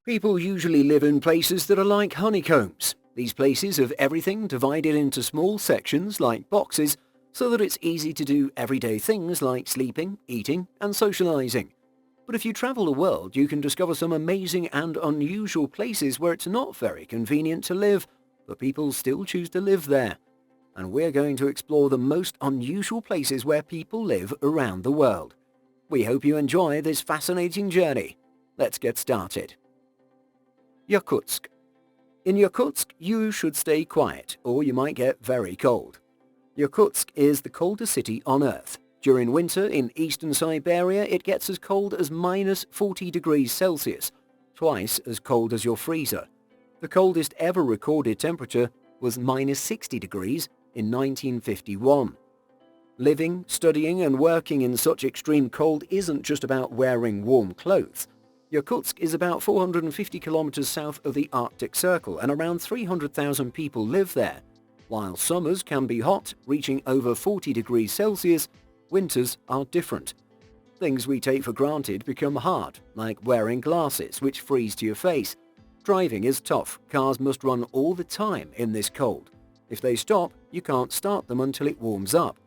People usually live in places that are like honeycombs. These places have everything divided into small sections like boxes so that it's easy to do everyday things like sleeping, eating, and socializing. But if you travel the world, you can discover some amazing and unusual places where it's not very convenient to live, but people still choose to live there. And we're going to explore the most unusual places where people live around the world. We hope you enjoy this fascinating journey. Let's get started. Yakutsk. In Yakutsk, you should stay quiet, or you might get very cold. Yakutsk is the coldest city on Earth. During winter in eastern Siberia, it gets as cold as minus 40 degrees Celsius, twice as cold as your freezer. The coldest ever recorded temperature was minus 60 degrees in 1951. Living, studying and working in such extreme cold isn't just about wearing warm clothes. Yakutsk is about 450 kilometers south of the Arctic Circle and around 300,000 people live there. While summers can be hot, reaching over 40 degrees Celsius, winters are different. Things we take for granted become hard, like wearing glasses which freeze to your face. Driving is tough. Cars must run all the time in this cold. If they stop, you can't start them until it warms up.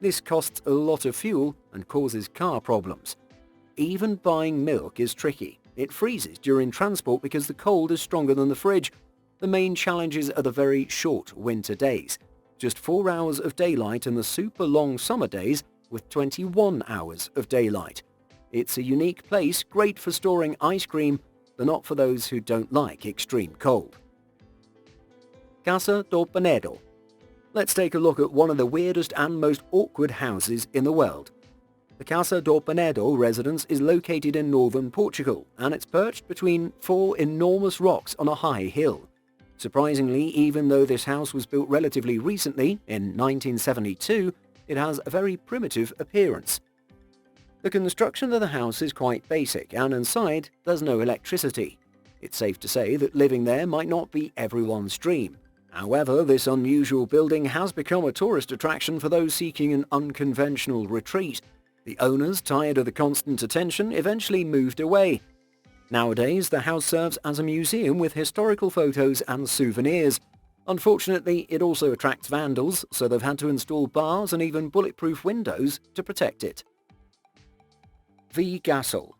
This costs a lot of fuel and causes car problems. Even buying milk is tricky. It freezes during transport because the cold is stronger than the fridge. The main challenges are the very short winter days. Just 4 hours of daylight and the super long summer days with 21 hours of daylight. It's a unique place, great for storing ice cream, but not for those who don't like extreme cold. Casa Toano. Let's take a look at one of the weirdest and most awkward houses in the world. The Casa Toano residence is located in northern Portugal, and it's perched between 4 enormous rocks on a high hill. Surprisingly, even though this house was built relatively recently, in 1972, it has a very primitive appearance. The construction of the house is quite basic, and inside there's no electricity. It's safe to say that living there might not be everyone's dream. However, this unusual building has become a tourist attraction for those seeking an unconventional retreat. The owners, tired of the constant attention, eventually moved away. Nowadays, the house serves as a museum with historical photos and souvenirs. Unfortunately, it also attracts vandals, so they've had to install bars and even bulletproof windows to protect it. Gastle.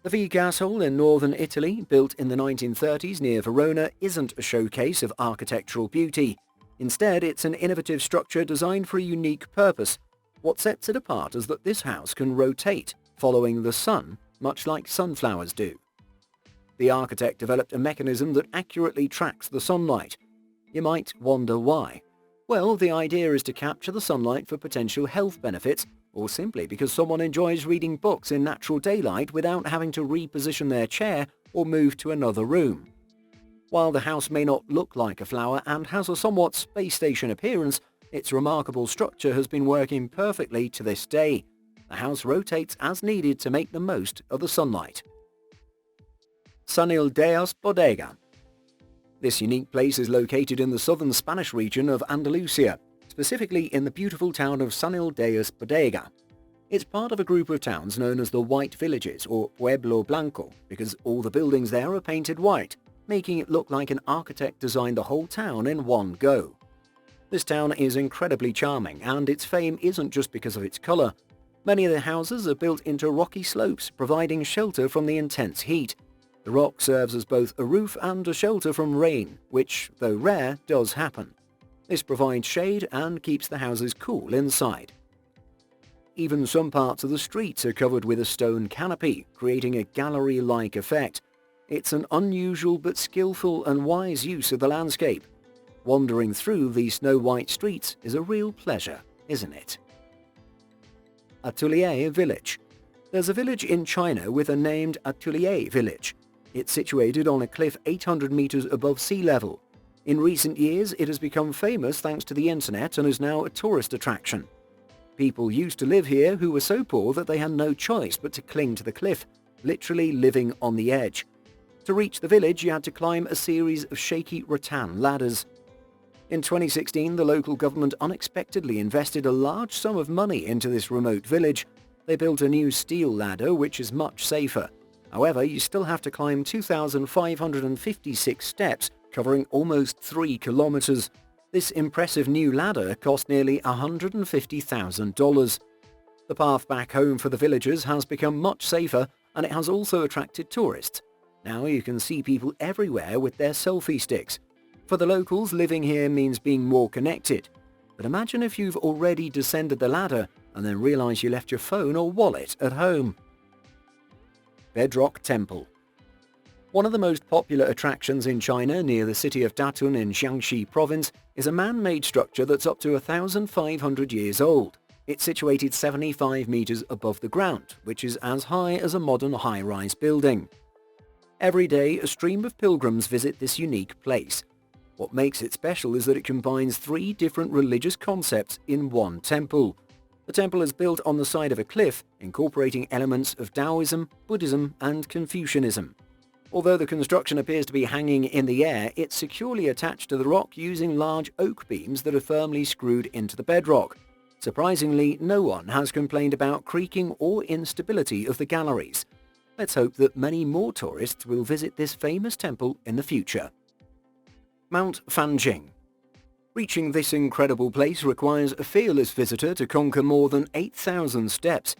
The Gastle in northern Italy, built in the 1930s near Verona, isn't a showcase of architectural beauty. Instead, it's an innovative structure designed for a unique purpose. What sets it apart is that this house can rotate, following the sun, much like sunflowers do. The architect developed a mechanism that accurately tracks the sunlight. You might wonder why. Well, the idea is to capture the sunlight for potential health benefits, or simply because someone enjoys reading books in natural daylight without having to reposition their chair or move to another room. While the house may not look like a flower and has a somewhat space station appearance, its remarkable structure has been working perfectly to this day. The house rotates as needed to make the most of the sunlight. Deos Bodega. This unique place is located in the southern Spanish region of Andalusia, specifically in the beautiful town of Deos Bodega. It's part of a group of towns known as the White Villages, or Pueblo Blanco, because all the buildings there are painted white, making it look like an architect designed the whole town in one go. This town is incredibly charming, and its fame isn't just because of its colour. Many of the houses are built into rocky slopes, providing shelter from the intense heat. The rock serves as both a roof and a shelter from rain, which, though rare, does happen. This provides shade and keeps the houses cool inside. Even some parts of the streets are covered with a stone canopy, creating a gallery-like effect. It's an unusual but skillful and wise use of the landscape. Wandering through these snow-white streets is a real pleasure, isn't it? Atuler Village. There's a village in China with a named Atuler Village. It's situated on a cliff 800 meters above sea level. In recent years, it has become famous thanks to the internet and is now a tourist attraction. People used to live here who were so poor that they had no choice but to cling to the cliff, literally living on the edge. To reach the village, you had to climb a series of shaky rattan ladders. In 2016, the local government unexpectedly invested a large sum of money into this remote village. They built a new steel ladder which is much safer. However, you still have to climb 2,556 steps, covering almost 3 kilometers. This impressive new ladder cost nearly $150,000. The path back home for the villagers has become much safer, and it has also attracted tourists. Now you can see people everywhere with their selfie sticks. For the locals, living here means being more connected. But imagine if you've already descended the ladder and then realize you left your phone or wallet at home. Bedrock Temple. One of the most popular attractions in China near the city of Datun in Jiangxi province is a man-made structure that's up to 1,500 years old. It's situated 75 meters above the ground, which is as high as a modern high-rise building. Every day, a stream of pilgrims visit this unique place. What makes it special is that it combines 3 different religious concepts in one temple. The temple is built on the side of a cliff, incorporating elements of Taoism, Buddhism, and Confucianism. Although the construction appears to be hanging in the air, it's securely attached to the rock using large oak beams that are firmly screwed into the bedrock. Surprisingly, no one has complained about creaking or instability of the galleries. Let's hope that many more tourists will visit this famous temple in the future. Mount Fanging. Reaching this incredible place requires a fearless visitor to conquer more than 8,000 steps.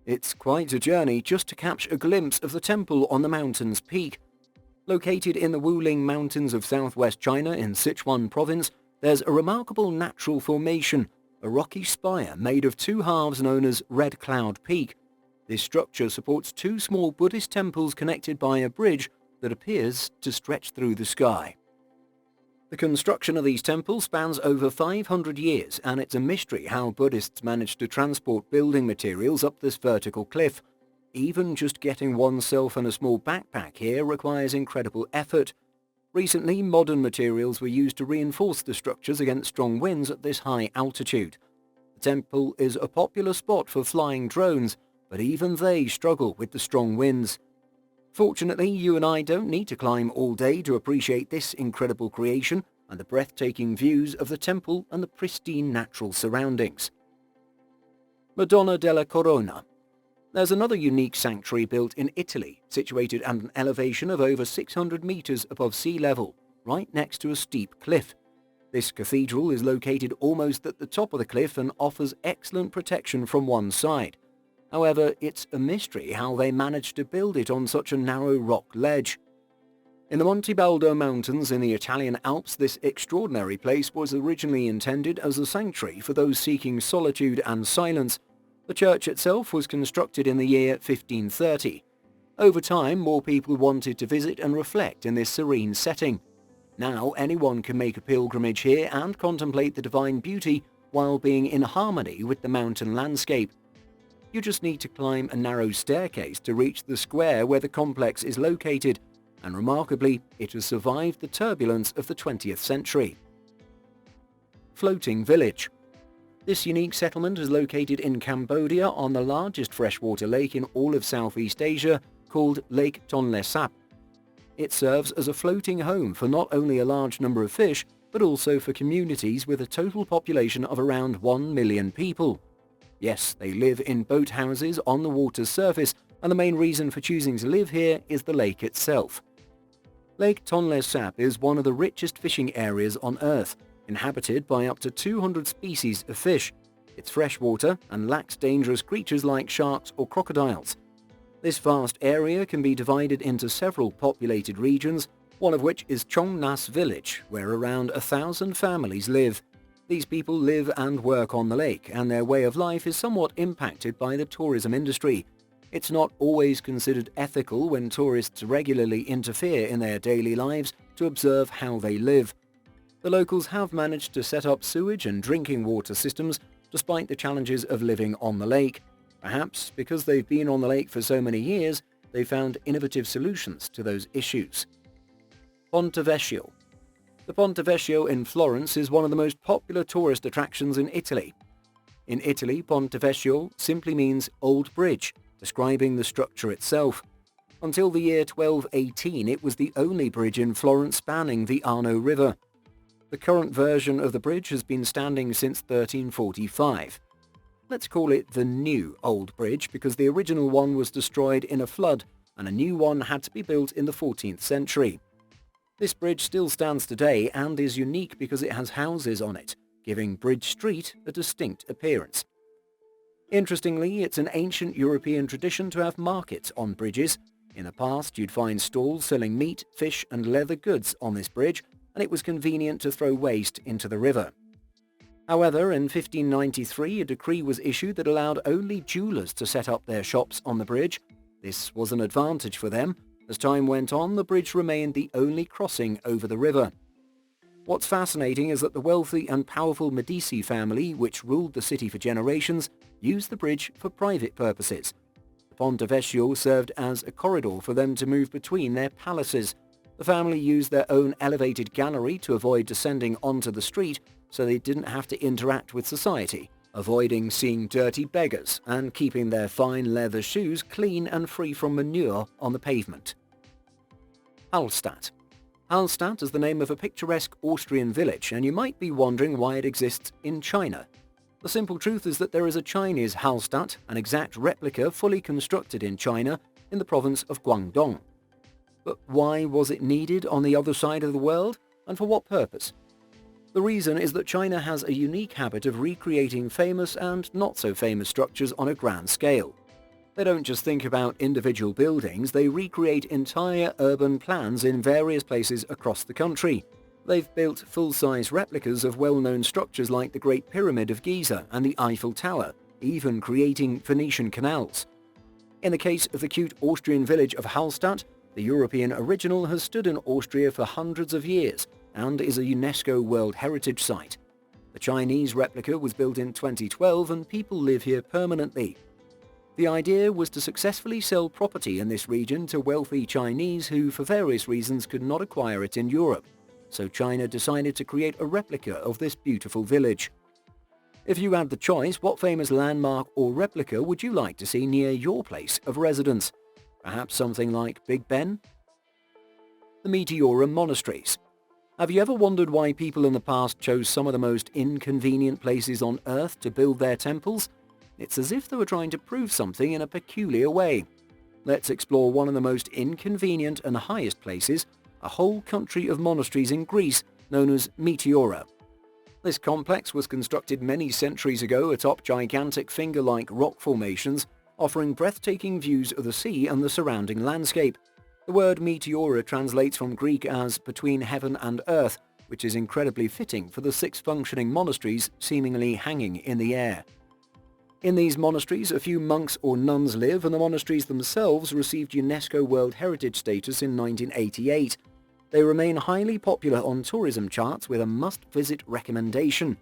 It's quite a journey just to catch a glimpse of the temple on the mountain's peak. Located in the Wuling Mountains of southwest China in Sichuan province, there's a remarkable natural formation, a rocky spire made of 2 halves known as Red Cloud Peak. This structure supports 2 small Buddhist temples connected by a bridge that appears to stretch through the sky. The construction of these temples spans over 500 years, and it's a mystery how Buddhists managed to transport building materials up this vertical cliff. Even just getting oneself and a small backpack here requires incredible effort. Recently, modern materials were used to reinforce the structures against strong winds at this high altitude. The temple is a popular spot for flying drones, but even they struggle with the strong winds. Fortunately, you and I don't need to climb all day to appreciate this incredible creation and the breathtaking views of the temple and the pristine natural surroundings. Madonna della Corona. There's another unique sanctuary built in Italy, situated at an elevation of over 600 meters above sea level, right next to a steep cliff. This cathedral is located almost at the top of the cliff and offers excellent protection from one side. However, it's a mystery how they managed to build it on such a narrow rock ledge. In the Monte Baldo Mountains in the Italian Alps, this extraordinary place was originally intended as a sanctuary for those seeking solitude and silence. The church itself was constructed in the year 1530. Over time, more people wanted to visit and reflect in this serene setting. Now, anyone can make a pilgrimage here and contemplate the divine beauty while being in harmony with the mountain landscape. You just need to climb a narrow staircase to reach the square where the complex is located, and remarkably, it has survived the turbulence of the 20th century. Floating Village. This unique settlement is located in Cambodia on the largest freshwater lake in all of Southeast Asia, called Lake Tonle Sap. It serves as a floating home for not only a large number of fish, but also for communities with a total population of around 1 million people. Yes, they live in boathouses on the water's surface, and the main reason for choosing to live here is the lake itself. Lake Tonle Sap is one of the richest fishing areas on Earth, inhabited by up to 200 species of fish. It's freshwater and lacks dangerous creatures like sharks or crocodiles. This vast area can be divided into several populated regions, one of which is Chong Nas Village, where around 1,000 families live. These people live and work on the lake, and their way of life is somewhat impacted by the tourism industry. It's not always considered ethical when tourists regularly interfere in their daily lives to observe how they live. The locals have managed to set up sewage and drinking water systems despite the challenges of living on the lake. Perhaps because they've been on the lake for so many years, they've found innovative solutions to those issues. Ponte Vecchio. The Ponte Vecchio in Florence is one of the most popular tourist attractions in Italy. In Italy, Ponte Vecchio simply means Old Bridge, describing the structure itself. Until the year 1218, it was the only bridge in Florence spanning the Arno River. The current version of the bridge has been standing since 1345. Let's call it the new Old Bridge because the original one was destroyed in a flood, and a new one had to be built in the 14th century. This bridge still stands today and is unique because it has houses on it, giving Bridge Street a distinct appearance. Interestingly, it's an ancient European tradition to have markets on bridges. In the past, you'd find stalls selling meat, fish and leather goods on this bridge, and it was convenient to throw waste into the river. However, in 1593, a decree was issued that allowed only jewelers to set up their shops on the bridge. This was an advantage for them. As time went on, the bridge remained the only crossing over the river. What's fascinating is that the wealthy and powerful Medici family, which ruled the city for generations, used the bridge for private purposes. The Ponte Vecchio served as a corridor for them to move between their palaces. The family used their own elevated gallery to avoid descending onto the street, so they didn't have to interact with society, avoiding seeing dirty beggars and keeping their fine leather shoes clean and free from manure on the pavement. Hstat. Hstat is the name of a picturesque Austrian village, and you might be wondering why it exists in China. The simple truth is that there is a Chinese Hstat, an exact replica fully constructed in China in the province of Guangdong. But why was it needed on the other side of the world, and for what purpose? The reason is that China has a unique habit of recreating famous and not-so-famous structures on a grand scale. They don't just think about individual buildings, they recreate entire urban plans in various places across the country. They've built full-size replicas of well-known structures like the Great Pyramid of Giza and the Eiffel Tower, even creating Venetian canals. In the case of the cute Austrian village of Hstat, the European original has stood in Austria for hundreds of years and is a UNESCO World Heritage Site. The Chinese replica was built in 2012 and people live here permanently. The idea was to successfully sell property in this region to wealthy Chinese who for various reasons could not acquire it in Europe, so China decided to create a replica of this beautiful village. If you had the choice, what famous landmark or replica would you like to see near your place of residence? Perhaps something like Big Ben? The Meteora Monasteries. Have you ever wondered why people in the past chose some of the most inconvenient places on Earth to build their temples? It's as if they were trying to prove something in a peculiar way. Let's explore one of the most inconvenient and highest places, a whole country of monasteries in Greece known as Meteora. This complex was constructed many centuries ago atop gigantic finger-like rock formations, offering breathtaking views of the sea and the surrounding landscape. The word Meteora translates from Greek as between heaven and earth, which is incredibly fitting for the 6 functioning monasteries seemingly hanging in the air. In these monasteries, a few monks or nuns live, and the monasteries themselves received UNESCO World Heritage status in 1988. They remain highly popular on tourism charts with a must-visit recommendation.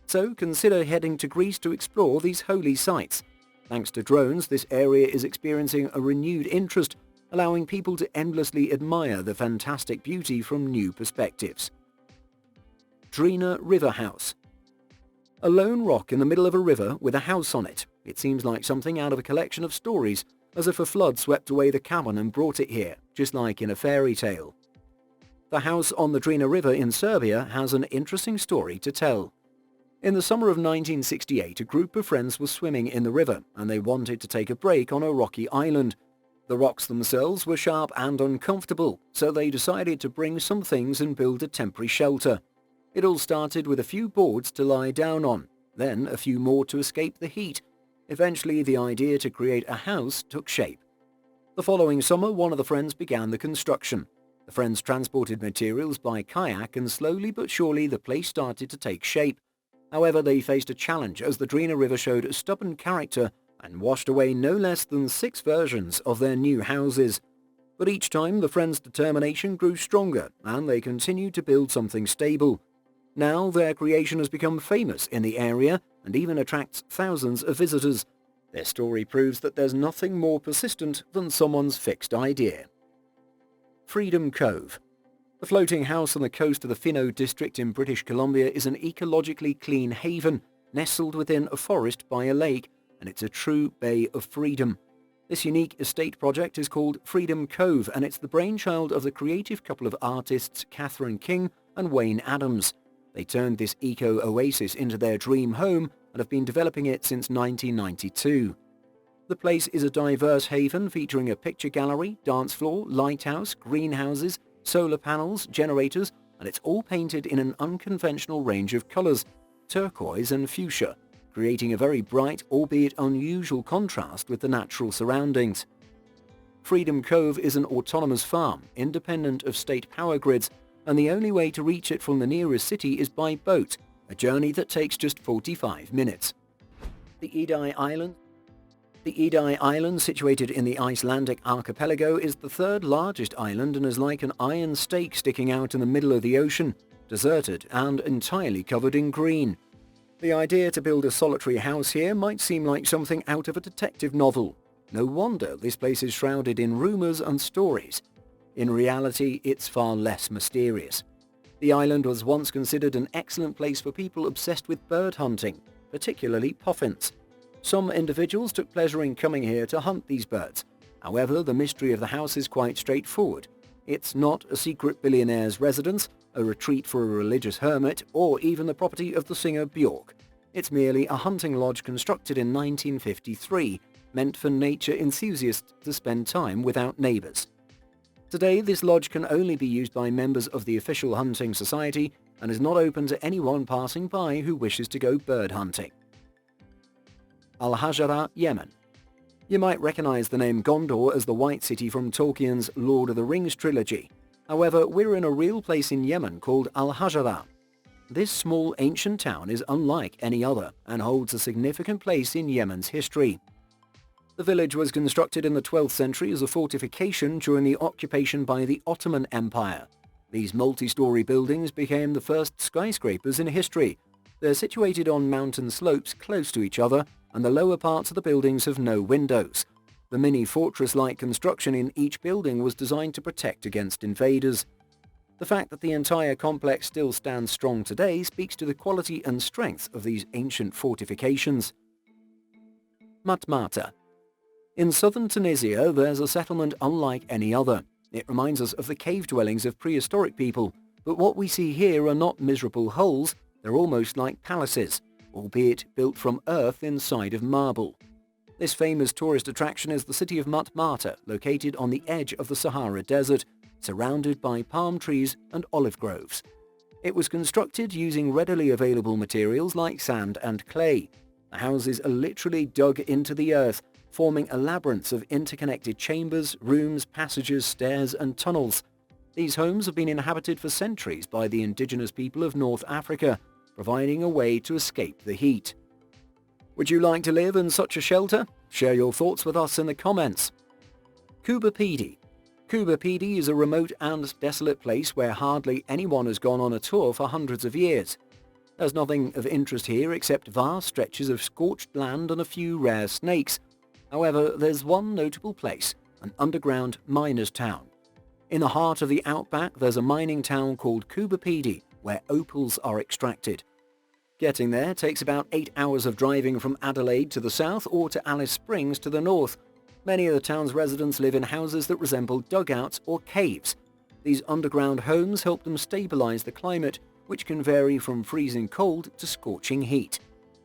So consider heading to Greece to explore these holy sites. Thanks to drones, this area is experiencing a renewed interest, allowing people to endlessly admire the fantastic beauty from new perspectives. Drina Riverhouse. A lone rock in the middle of a river with a house on it. It seems like something out of a collection of stories, as if a flood swept away the cabin and brought it here, just like in a fairy tale. The house on the Drina River in Serbia has an interesting story to tell. In the summer of 1968, a group of friends was swimming in the river, and they wanted to take a break on a rocky island. The rocks themselves were sharp and uncomfortable, so they decided to bring some things and build a temporary shelter. It all started with a few boards to lie down on, then a few more to escape the heat. Eventually, the idea to create a house took shape. The following summer, one of the friends began the construction. The friends transported materials by kayak, and slowly but surely the place started to take shape. However, they faced a challenge as the Drina River showed a stubborn character and washed away no less than 6 versions of their new houses. But each time, the friends' determination grew stronger, and they continued to build something stable. Now their creation has become famous in the area and even attracts thousands of visitors. Their story proves that there's nothing more persistent than someone's fixed idea. Freedom Cove. The floating house on the coast of the Finno district in British Columbia is an ecologically clean haven, nestled within a forest by a lake, and it's a true bay of freedom. This unique estate project is called Freedom Cove, and it's the brainchild of the creative couple of artists Catherine King and Wayne Adams. They turned this eco-oasis into their dream home and have been developing it since 1992. The place is a diverse haven featuring a picture gallery, dance floor, lighthouse, greenhouses, solar panels, generators, and it's all painted in an unconventional range of colours, turquoise and fuchsia, creating a very bright, albeit unusual contrast with the natural surroundings. Freedom Cove is an autonomous farm, independent of state power grids, and the only way to reach it from the nearest city is by boat, a journey that takes just 45 minutes. The EDI Island, situated in the Icelandic archipelago, is the third largest island and is like an iron stake sticking out in the middle of the ocean, deserted and entirely covered in green. The idea to build a solitary house here might seem like something out of a detective novel. No wonder this place is shrouded in rumours and stories. In reality, it's far less mysterious. The island was once considered an excellent place for people obsessed with bird hunting, particularly puffins. Some individuals took pleasure in coming here to hunt these birds. However, the mystery of the house is quite straightforward. It's not a secret billionaire's residence, a retreat for a religious hermit, or even the property of the singer Björk. It's merely a hunting lodge constructed in 1953, meant for nature enthusiasts to spend time without neighbours. Today, this lodge can only be used by members of the official hunting society and is not open to anyone passing by who wishes to go bird hunting. AlHajar Yemen. You might recognize the name Gondor as the White City from Tolkien's Lord of the Rings trilogy. However, we're in a real place in Yemen called AlHajar. This small ancient town is unlike any other and holds a significant place in Yemen's history. The village was constructed in the 12th century as a fortification during the occupation by the Ottoman Empire. These multi-story buildings became the first skyscrapers in history. They're situated on mountain slopes close to each other, and the lower parts of the buildings have no windows. The mini-fortress-like construction in each building was designed to protect against invaders. The fact that the entire complex still stands strong today speaks to the quality and strength of these ancient fortifications. Matata. In southern Tunisia, there's a settlement unlike any other. It reminds us of the cave dwellings of prehistoric people, but what we see here are not miserable holes, they're almost like palaces, albeit built from earth inside of marble. This famous tourist attraction is the city of Matata, located on the edge of the Sahara Desert, surrounded by palm trees and olive groves. It was constructed using readily available materials like sand and clay. The houses are literally dug into the earth, forming a labyrinth of interconnected chambers, rooms, passages, stairs and tunnels. These homes have been inhabited for centuries by the indigenous people of North Africa, providing a way to escape the heat. Would you like to live in such a shelter? Share your thoughts with us in the comments. Kubapidi. Kubapidi is a remote and desolate place where hardly anyone has gone on a tour for hundreds of years. There's nothing of interest here except vast stretches of scorched land and a few rare snakes. However, there's one notable place, an underground miners' town. In the heart of the outback, there's a mining town called Kubapidi, where opals are extracted. Getting there takes about 8 hours of driving from Adelaide to the south or to Alice Springs to the north. Many of the town's residents live in houses that resemble dugouts or caves. These underground homes help them stabilize the climate, which can vary from freezing cold to scorching heat.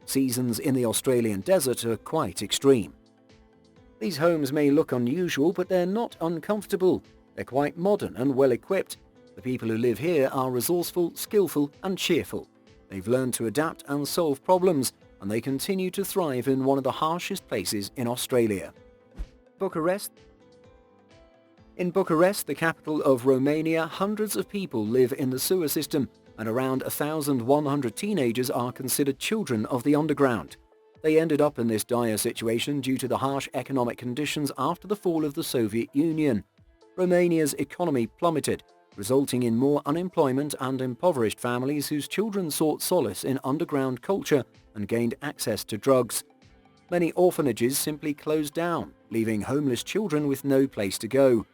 Seasons in the Australian desert are quite extreme. These homes may look unusual, but they're not uncomfortable. They're quite modern and well-equipped. The people who live here are resourceful, skillful and cheerful. They've learned to adapt and solve problems, and they continue to thrive in one of the harshest places in Australia. Bucharest. In Bucharest, the capital of Romania, hundreds of people live in the sewer system, and around 1,100 teenagers are considered children of the underground. They ended up in this dire situation due to the harsh economic conditions after the fall of the Soviet Union. Romania's economy plummeted, resulting in more unemployment and impoverished families whose children sought solace in underground culture and gained access to drugs. Many orphanages simply closed down, leaving homeless children with no place to go.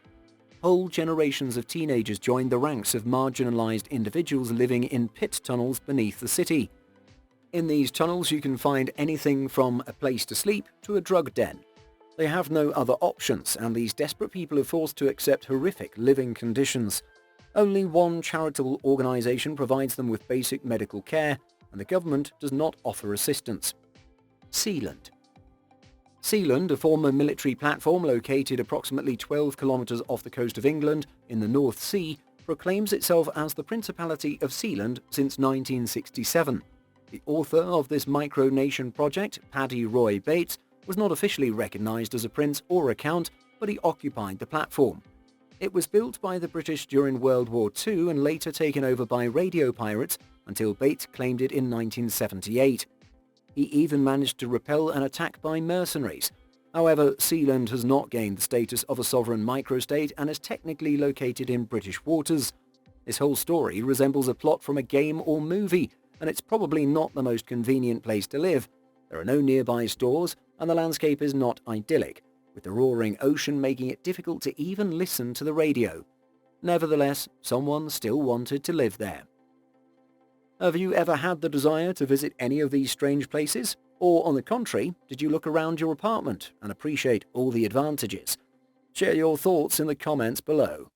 Whole generations of teenagers joined the ranks of marginalized individuals living in pit tunnels beneath the city. In these tunnels you can find anything from a place to sleep to a drug den. They have no other options, and these desperate people are forced to accept horrific living conditions. Only one charitable organization provides them with basic medical care, and the government does not offer assistance. Sealand. Sealand, a former military platform located approximately 12 kilometres off the coast of England in the North Sea, proclaims itself as the Principality of Sealand since 1967. The author of this micronation project, Paddy Roy Bates, was not officially recognised as a prince or a count, but he occupied the platform. It was built by the British during World War II and later taken over by radio pirates until Bates claimed it in 1978. He even managed to repel an attack by mercenaries. However, Sealand has not gained the status of a sovereign microstate and is technically located in British waters. This whole story resembles a plot from a game or movie, and it's probably not the most convenient place to live. There are no nearby stores, and the landscape is not idyllic, with the roaring ocean making it difficult to even listen to the radio. Nevertheless, someone still wanted to live there. Have you ever had the desire to visit any of these strange places? Or, on the contrary, did you look around your apartment and appreciate all the advantages? Share your thoughts in the comments below.